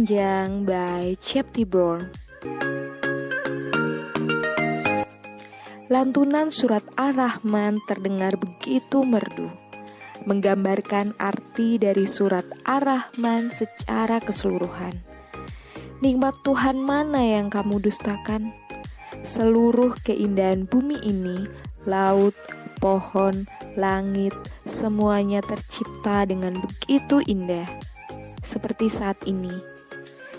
Panjang by Chepty Brown. Lantunan surat Ar-Rahman terdengar begitu merdu, menggambarkan arti dari surat Ar-Rahman secara keseluruhan. Nikmat Tuhan mana yang kamu dustakan? Seluruh keindahan bumi ini, laut, pohon, langit, semuanya tercipta dengan begitu indah. Seperti saat ini,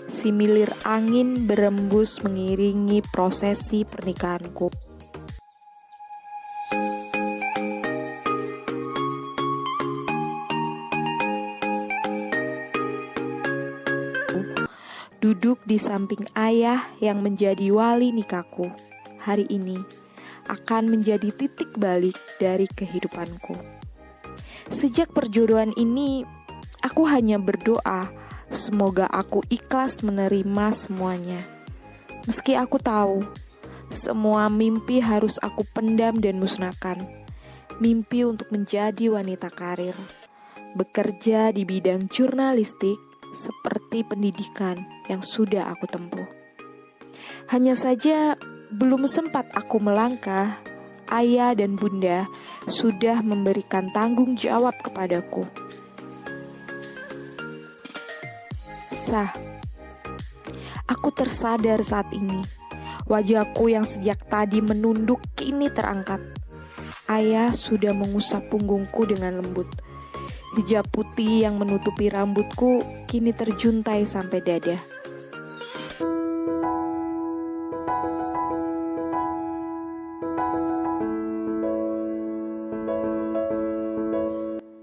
similir angin berembus mengiringi prosesi pernikahanku. Duduk di samping ayah yang menjadi wali nikahku hari ini akan menjadi titik balik dari kehidupanku. Sejak perjodohan ini, aku hanya berdoa semoga aku ikhlas menerima semuanya. Meski aku tahu semua mimpi harus aku pendam dan musnahkan. Mimpi untuk menjadi wanita karir, bekerja di bidang jurnalistik seperti pendidikan yang sudah aku tempuh. Hanya saja belum sempat aku melangkah, ayah dan bunda sudah memberikan tanggung jawab kepadaku. Aku tersadar saat ini. Wajahku yang sejak tadi menunduk kini terangkat. Ayah sudah mengusap punggungku dengan lembut. Hijab putih yang menutupi rambutku kini terjuntai sampai dada.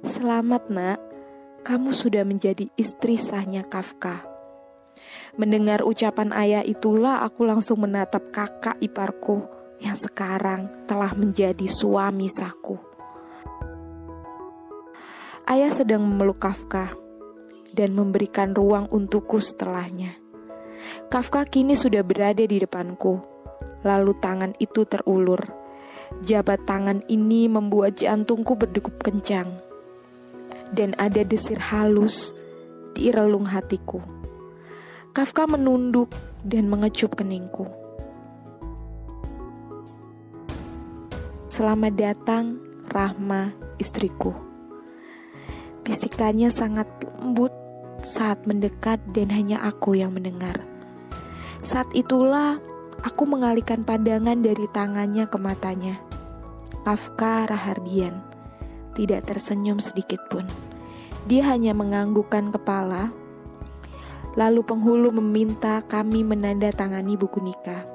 Selamat nak, kamu sudah menjadi istri sahnya Kafka. Mendengar ucapan ayah itulah aku langsung menatap kakak iparku yang sekarang telah menjadi suami sahku. Ayah sedang memeluk Kafka dan memberikan ruang untukku setelahnya. Kafka kini sudah berada di depanku. Lalu tangan itu terulur. Jabat tangan ini membuat jantungku berdegup kencang. Dan ada desir halus di relung hatiku. Kafka menunduk dan mengecup keningku. Selamat datang, Rahma, istriku. Bisikannya sangat lembut saat mendekat dan hanya aku yang mendengar. Saat itulah aku mengalihkan pandangan dari tangannya ke matanya. Kafka Rahardian tidak tersenyum sedikit pun. Dia hanya menganggukkan kepala. Lalu penghulu meminta kami menandatangani buku nikah.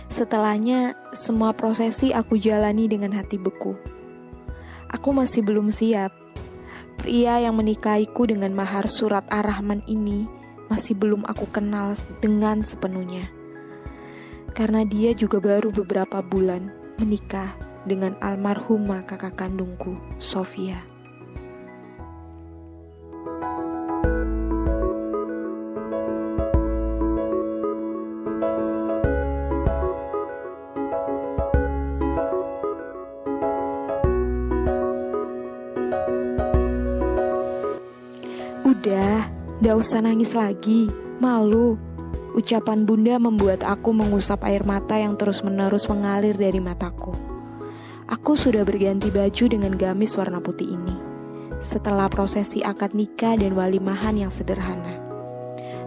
Setelahnya semua prosesi aku jalani dengan hati beku. Aku masih belum siap. Pria yang menikahiku dengan mahar surat Ar-Rahman ini masih belum aku kenal dengan sepenuhnya. Karena dia juga baru beberapa bulan menikah dengan almarhumah kakak kandungku, Sofia. Udah, gak usah nangis lagi, malu. Ucapan bunda membuat aku mengusap air mata yang terus-menerus mengalir dari mataku. Aku sudah berganti baju dengan gamis warna putih ini. Setelah prosesi akad nikah dan walimahan yang sederhana.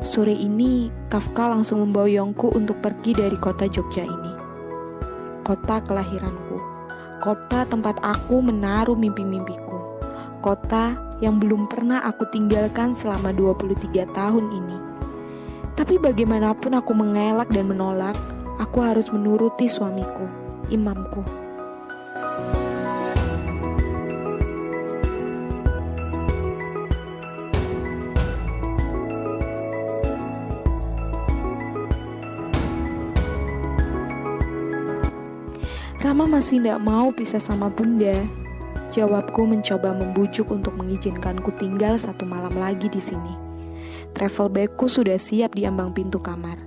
Sore ini, Kafka langsung memboyongku untuk pergi dari kota Jogja ini. Kota kelahiranku. Kota tempat aku menaruh mimpi-mimpiku. Kota yang belum pernah aku tinggalkan selama 23 tahun ini. Tapi bagaimanapun aku mengelak dan menolak, aku harus menuruti suamiku, imamku. Rama masih tidak mau pisah sama bunda. Jawabku mencoba membujuk untuk mengizinkanku tinggal 1 malam lagi di sini. Travel bagku sudah siap di ambang pintu kamar,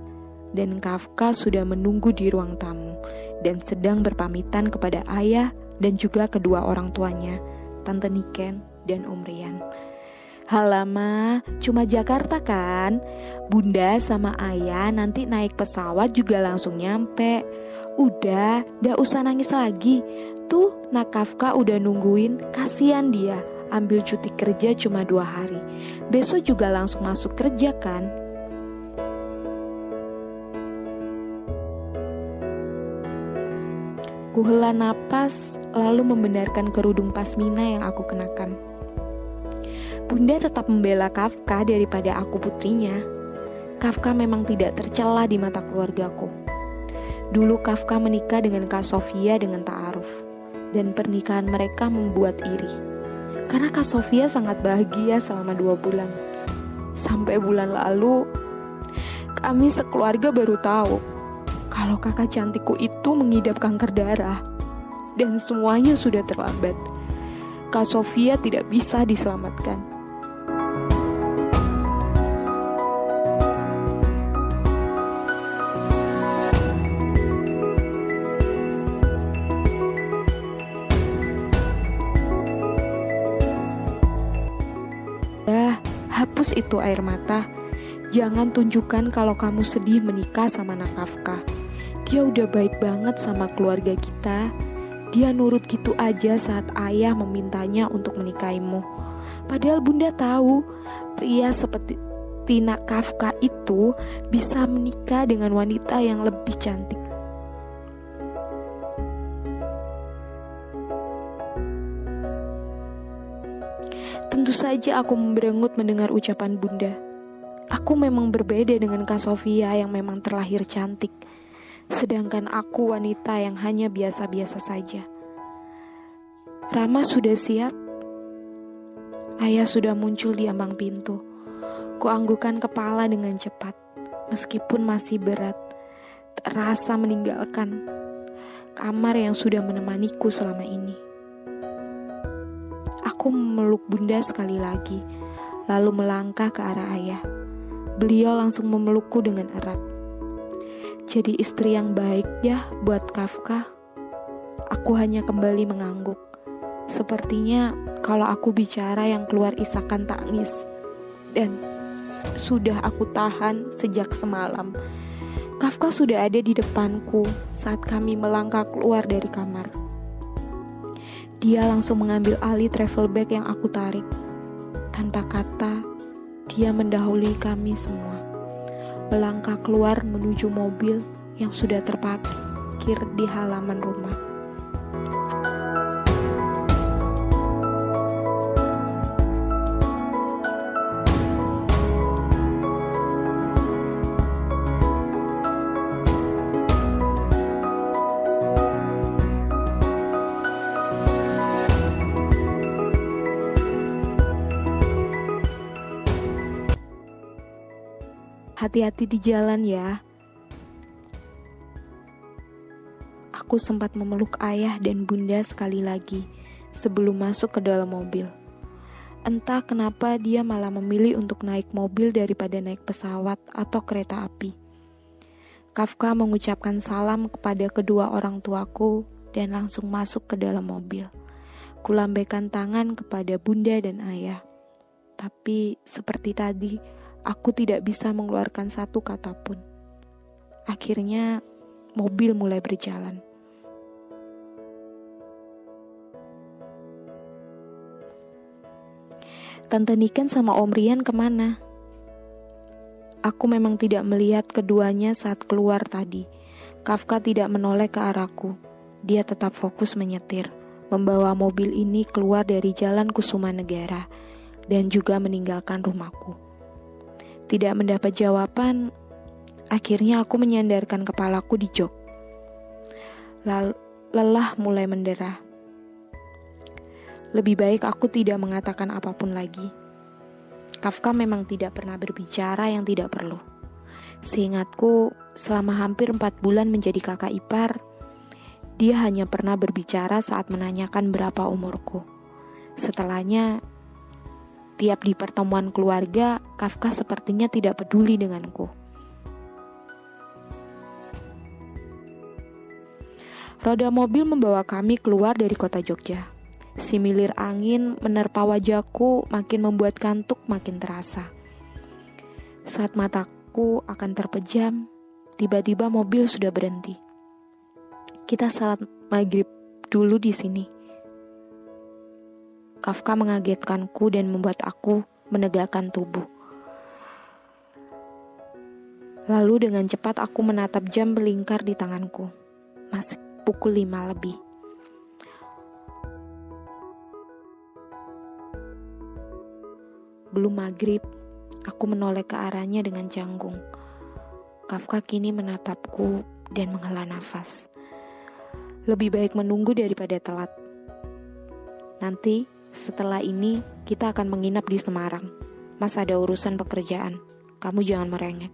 dan Kafka sudah menunggu di ruang tamu dan sedang berpamitan kepada ayah dan juga kedua orang tuanya, Tante Niken dan Om Rian. Halama, cuma Jakarta kan? Bunda sama ayah nanti naik pesawat juga langsung nyampe. Udah, gak usah nangis lagi. Tuh, Nak Kafka udah nungguin, kasihan dia. Ambil cuti kerja cuma 2 hari. Besok juga langsung masuk kerja kan? Kuhela napas, lalu membenarkan kerudung pasmina yang aku kenakan. Bunda tetap membela Kafka daripada aku putrinya. Kafka memang tidak tercela di mata keluargaku. Dulu Kafka menikah dengan Kak Sofia dengan ta'aruf, dan pernikahan mereka membuat iri. Karena Kak Sofia sangat bahagia selama 2 bulan. Sampai bulan lalu, kami sekeluarga baru tahu kalau kakak cantikku itu mengidap kanker darah. Dan semuanya sudah terlambat. Kak Sofia tidak bisa diselamatkan. Hapus itu air mata. Jangan tunjukkan kalau kamu sedih menikah sama Nak Kafka. Dia udah baik banget sama keluarga kita. Dia nurut gitu aja saat ayah memintanya untuk menikahimu. Padahal Bunda tahu pria seperti Nak Kafka itu bisa menikah dengan wanita yang lebih cantik. Tentu saja aku memberengut mendengar ucapan Bunda. Aku memang berbeda dengan Kak Sofia yang memang terlahir cantik. Sedangkan aku wanita yang hanya biasa-biasa saja. Rama sudah siap? Ayah sudah muncul di ambang pintu. Kuanggukan kepala dengan cepat. Meskipun masih berat, terasa meninggalkan kamar yang sudah menemaniku selama ini. Aku memeluk Bunda sekali lagi, lalu melangkah ke arah ayah. Beliau langsung memelukku dengan erat. Jadi istri yang baik ya buat Kafka. Aku hanya kembali mengangguk. Sepertinya kalau aku bicara yang keluar isakan tangis. Dan sudah aku tahan sejak semalam. Kafka sudah ada di depanku saat kami melangkah keluar dari kamar. Dia langsung mengambil alih travel bag yang aku tarik. Tanpa kata, dia mendahului kami semua. Melangkah keluar menuju mobil yang sudah terparkir di halaman rumah. Hati-hati di jalan ya. Aku sempat memeluk ayah dan Bunda sekali lagi sebelum masuk ke dalam mobil. Entah kenapa dia malah memilih untuk naik mobil daripada naik pesawat atau kereta api. Kafka mengucapkan salam kepada kedua orang tuaku dan langsung masuk ke dalam mobil. Kulambaikan tangan kepada Bunda dan ayah. Tapi seperti tadi, aku tidak bisa mengeluarkan satu kata pun. Akhirnya, mobil mulai berjalan. Tante Niken sama Om Rian kemana? Aku memang tidak melihat keduanya saat keluar tadi. Kafka tidak menoleh ke arahku. Dia tetap fokus menyetir, membawa mobil ini keluar dari Jalan Kusuma Negara, dan juga meninggalkan rumahku. Tidak mendapat jawaban, akhirnya aku menyandarkan kepalaku di jok. Lelah mulai mendera. Lebih baik aku tidak mengatakan apapun lagi. Kafka memang tidak pernah berbicara yang tidak perlu. Seingatku, selama hampir 4 bulan menjadi kakak ipar, dia hanya pernah berbicara saat menanyakan berapa umurku. Setelahnya, tiap di pertemuan keluarga, Kafka sepertinya tidak peduli denganku. Roda mobil membawa kami keluar dari kota Jogja. Similir angin menerpa wajahku makin membuat kantuk makin terasa. Saat mataku akan terpejam, tiba-tiba mobil sudah berhenti. Kita salat maghrib dulu di sini. Kafka mengagetkanku dan membuat aku menegakkan tubuh. Lalu dengan cepat aku menatap jam berlingkar di tanganku. Masih pukul 5 lebih. Belum maghrib, aku menoleh ke arahnya dengan canggung. Kafka kini menatapku dan menghela nafas. Lebih baik menunggu daripada telat. Nanti, setelah ini, kita akan menginap di Semarang. Mas ada urusan pekerjaan, kamu jangan merengek.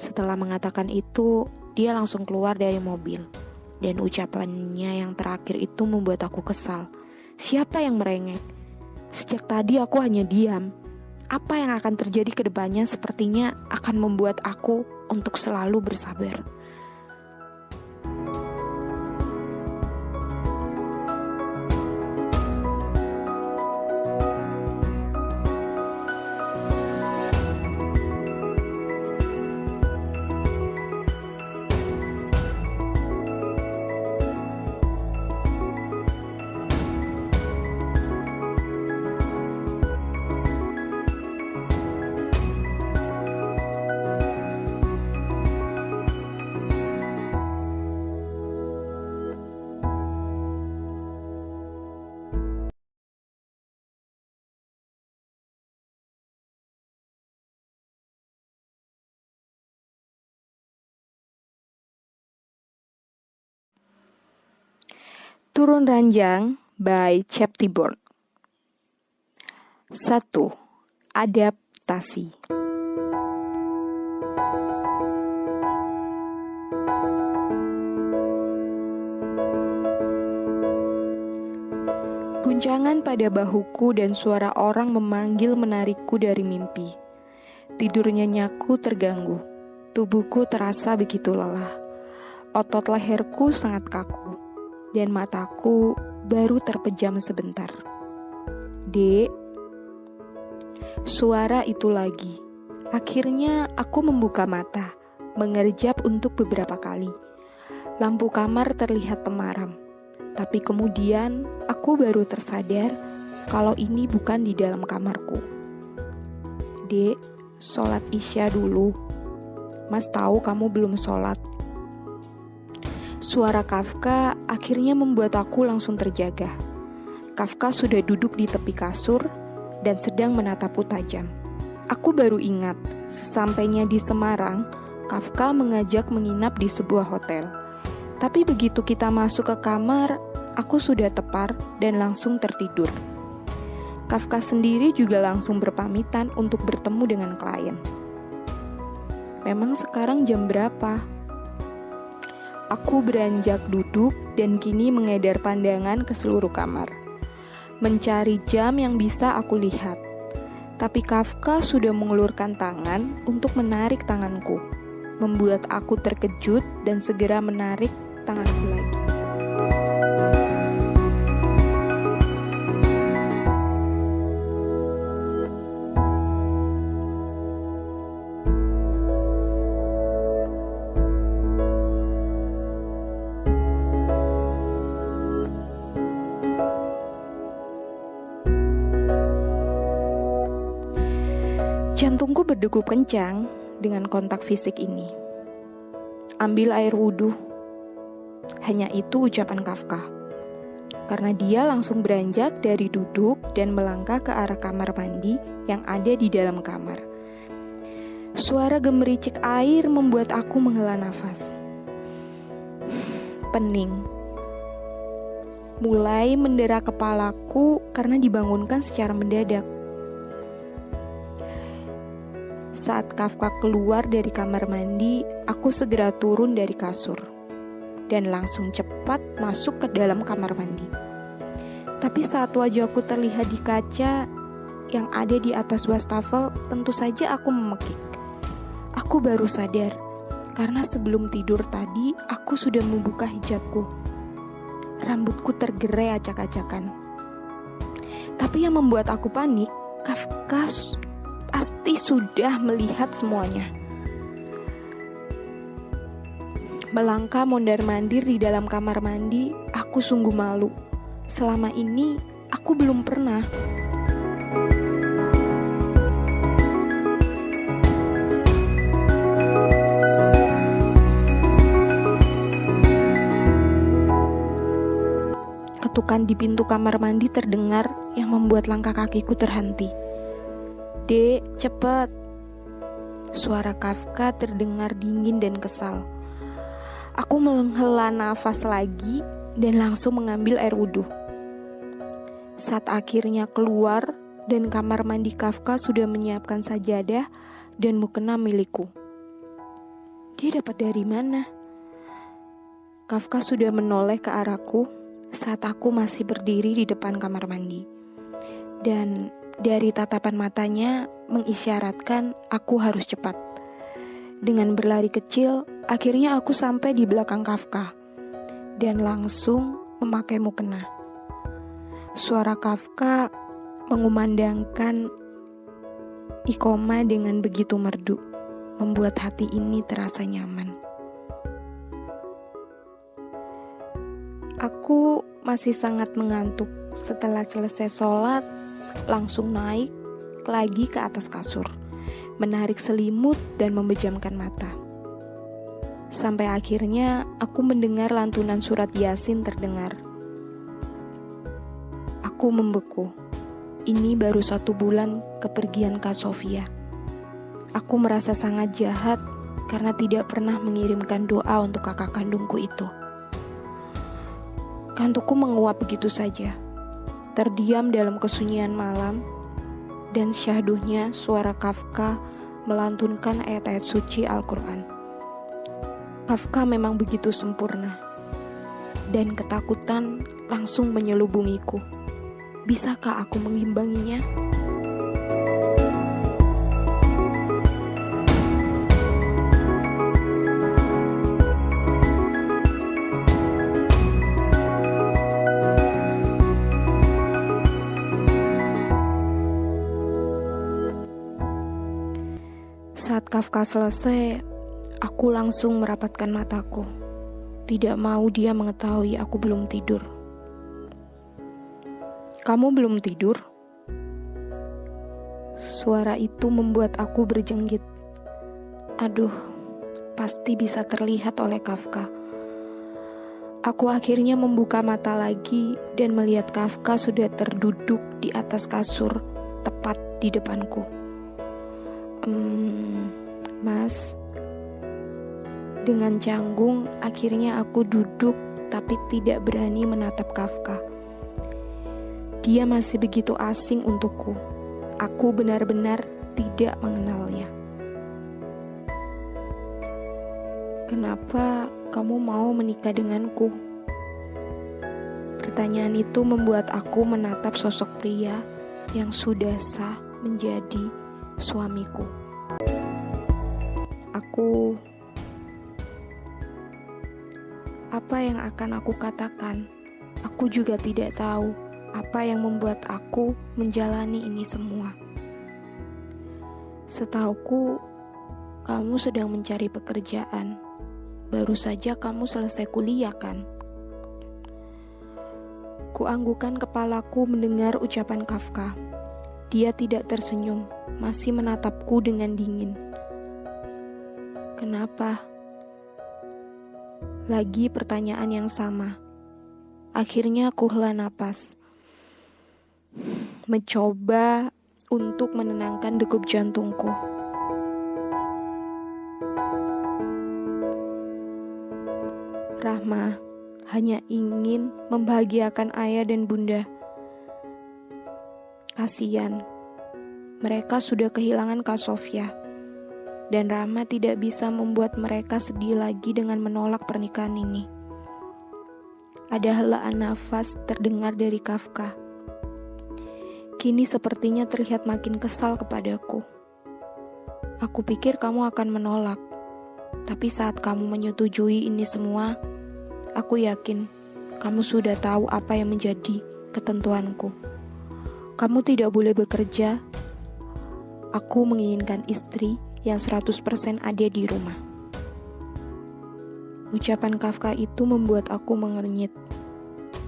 Setelah mengatakan itu, dia langsung keluar dari mobil. Dan ucapannya yang terakhir itu membuat aku kesal. Siapa yang merengek? Sejak tadi aku hanya diam. Apa yang akan terjadi ke depannya sepertinya akan membuat aku untuk selalu bersabar. Turun Ranjang by Chep Tiborn. 1. Adaptasi. Guncangan pada bahuku dan suara orang memanggil menarikku dari mimpi. Tidur nyenyaku terganggu. Tubuhku terasa begitu lelah. Otot leherku sangat kaku. Dan mataku baru terpejam sebentar. Dek, suara itu lagi. Akhirnya aku membuka mata, mengerjap untuk beberapa kali. Lampu kamar terlihat temaram. Tapi kemudian aku baru tersadar kalau ini bukan di dalam kamarku. Dek, sholat Isya dulu. Mas tahu kamu belum sholat. Suara Kafka akhirnya membuat aku langsung terjaga. Kafka sudah duduk di tepi kasur dan sedang menatapku tajam. Aku baru ingat, sesampainya di Semarang, Kafka mengajak menginap di sebuah hotel. Tapi begitu kita masuk ke kamar, aku sudah tepar dan langsung tertidur. Kafka sendiri juga langsung berpamitan untuk bertemu dengan klien. Memang sekarang jam berapa? Aku beranjak duduk dan kini mengedar pandangan ke seluruh kamar, mencari jam yang bisa aku lihat. Tapi Kafka sudah mengulurkan tangan untuk menarik tanganku, membuat aku terkejut dan segera menarik tanganku lagi. Jantungku berdegup kencang dengan kontak fisik ini. Ambil air wudhu. Hanya itu ucapan Kafka. Karena dia langsung beranjak dari duduk dan melangkah ke arah kamar mandi yang ada di dalam kamar. Suara gemericik air membuat aku menghela nafas. Pening. Mulai mendera kepalaku karena dibangunkan secara mendadak. Saat Kafka keluar dari kamar mandi, aku segera turun dari kasur dan langsung cepat masuk ke dalam kamar mandi. Tapi saat wajahku terlihat di kaca yang ada di atas wastafel, tentu saja aku memekik. Aku baru sadar, karena sebelum tidur tadi, aku sudah membuka hijabku. Rambutku tergerai acak-acakan. Tapi yang membuat aku panik, Kafka pasti sudah melihat semuanya. Melangkah mondar-mandir di dalam kamar mandi, aku sungguh malu. Selama ini, aku belum pernah. Ketukan di pintu kamar mandi terdengar yang membuat langkah kakiku terhenti. "Dek, cepat!" Suara Kafka terdengar dingin dan kesal. Aku menghela nafas lagi dan langsung mengambil air wudhu. Saat akhirnya keluar dan kamar mandi Kafka sudah menyiapkan sajadah dan mukena milikku. Dia dapat dari mana? Kafka sudah menoleh ke arahku saat aku masih berdiri di depan kamar mandi. Dan dari tatapan matanya mengisyaratkan aku harus cepat. Dengan berlari kecil, akhirnya aku sampai di belakang Kafka dan langsung memakai mukena. Suara Kafka mengumandangkan ikoma dengan begitu merdu, membuat hati ini terasa nyaman. Aku masih sangat mengantuk. Setelah selesai sholat, langsung naik lagi ke atas kasur, menarik selimut dan memejamkan mata. Sampai akhirnya aku mendengar lantunan surat Yasin terdengar. Aku membeku. Ini baru 1 bulan kepergian Kak Sofia. Aku merasa sangat jahat karena tidak pernah mengirimkan doa untuk kakak kandungku itu. Kantukku menguap begitu saja, terdiam dalam kesunyian malam, dan syahdunya suara Kafka melantunkan ayat-ayat suci Al-Quran. Kafka memang begitu sempurna, dan ketakutan langsung menyelubungiku. Bisakah aku mengimbanginya? Saat Kafka selesai, aku langsung merapatkan mataku. Tidak mau dia mengetahui aku belum tidur. "Kamu belum tidur?" Suara itu membuat aku berjenggot. Aduh, pasti bisa terlihat oleh Kafka. Aku akhirnya membuka mata lagi dan melihat Kafka sudah terduduk di atas kasur, tepat di depanku. Mas, dengan canggung akhirnya aku duduk tapi tidak berani menatap Kafka. Dia masih begitu asing untukku. Aku benar-benar tidak mengenalnya. "Kenapa kamu mau menikah denganku?" Pertanyaan itu membuat aku menatap sosok pria yang sudah sah menjadi suamiku. Apa yang akan aku katakan? Aku juga tidak tahu apa yang membuat aku menjalani ini semua. Setauku, kamu sedang mencari pekerjaan. Baru saja kamu selesai kuliah, kan? Kuanggukan kepalaku mendengar ucapan Kafka. Dia tidak tersenyum, masih menatapku dengan dingin. Kenapa? Lagi pertanyaan yang sama. Akhirnya aku hela napas, mencoba untuk menenangkan degup jantungku. Rahma hanya ingin membahagiakan ayah dan bunda. Kasian, mereka sudah kehilangan Kak Sofia. Dan Rahma tidak bisa membuat mereka sedih lagi dengan menolak pernikahan ini. Ada helaan nafas terdengar dari Kafka. Kini sepertinya terlihat makin kesal kepadaku. Aku pikir kamu akan menolak. Tapi saat kamu menyetujui ini semua, aku yakin kamu sudah tahu apa yang menjadi ketentuanku. Kamu tidak boleh bekerja. Aku menginginkan istri yang 100% ada di rumah. Ucapan Kafka itu membuat aku mengernyit.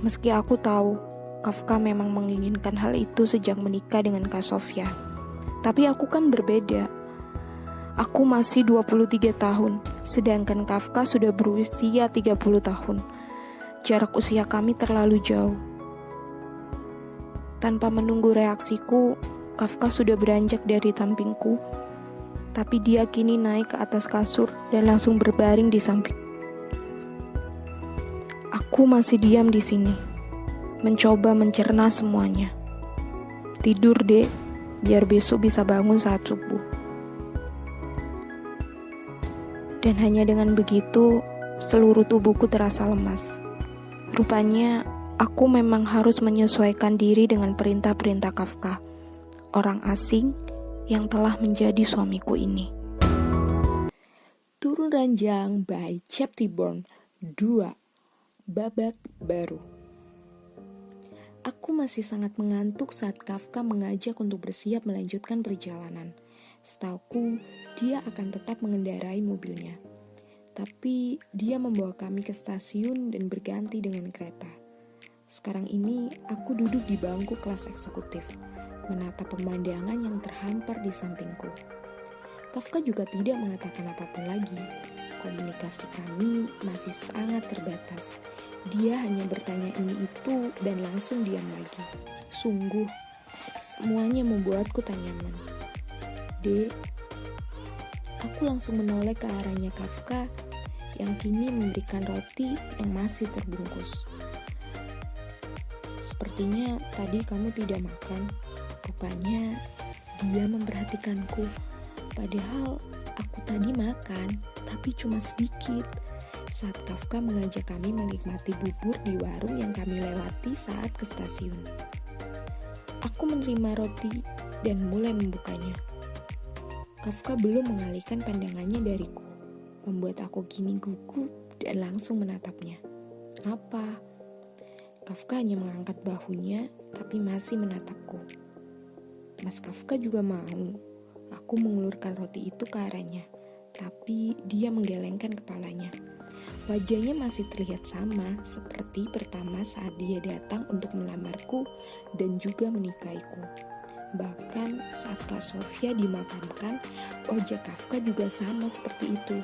Meski aku tahu Kafka memang menginginkan hal itu sejak menikah dengan Kak Sofia. Tapi aku kan berbeda. Aku masih 23 tahun, sedangkan Kafka sudah berusia 30 tahun. Jarak usia kami terlalu jauh. Tanpa menunggu reaksiku, Kafka sudah beranjak dari sampingku. Tapi dia kini naik ke atas kasur dan langsung berbaring di samping. Aku masih diam di sini, mencoba mencerna semuanya. Tidur, Dek, biar besok bisa bangun saat subuh. Dan hanya dengan begitu, seluruh tubuhku terasa lemas. Rupanya, aku memang harus menyesuaikan diri dengan perintah-perintah Kafka, orang asing yang telah menjadi suamiku ini. Turun Ranjang by Chaptiborn 2, babak baru. Aku masih sangat mengantuk saat Kafka mengajak untuk bersiap melanjutkan perjalanan. Setauku, dia akan tetap mengendarai mobilnya. Tapi dia membawa kami ke stasiun dan berganti dengan kereta. Sekarang ini aku duduk di bangku kelas eksekutif, menatap pemandangan yang terhampar di sampingku. Kafka juga tidak mengatakan apapun lagi. Komunikasi kami masih sangat terbatas. Dia hanya bertanya ini itu dan langsung diam lagi. Sungguh, semuanya membuatku tak nyaman. Dek, aku langsung menoleh ke arahnya Kafka yang kini memberikan roti yang masih terbungkus. Sepertinya tadi kamu tidak makan. Rupanya dia memperhatikanku. Padahal aku tadi makan, tapi cuma sedikit. Saat Kafka mengajak kami menikmati bubur di warung yang kami lewati saat ke stasiun. Aku menerima roti dan mulai membukanya. Kafka belum mengalihkan pandangannya dariku, membuat aku kini gugup dan langsung menatapnya. Apa? Kafka hanya mengangkat bahunya, tapi masih menatapku. Mas Kafka juga mau. Aku mengulurkan roti itu ke arahnya, tapi dia menggelengkan kepalanya. Wajahnya masih terlihat sama seperti pertama saat dia datang untuk melamarku dan juga menikahiku. Bahkan saat Kak Sofia dimakamkan, wajah Kafka juga sama seperti itu.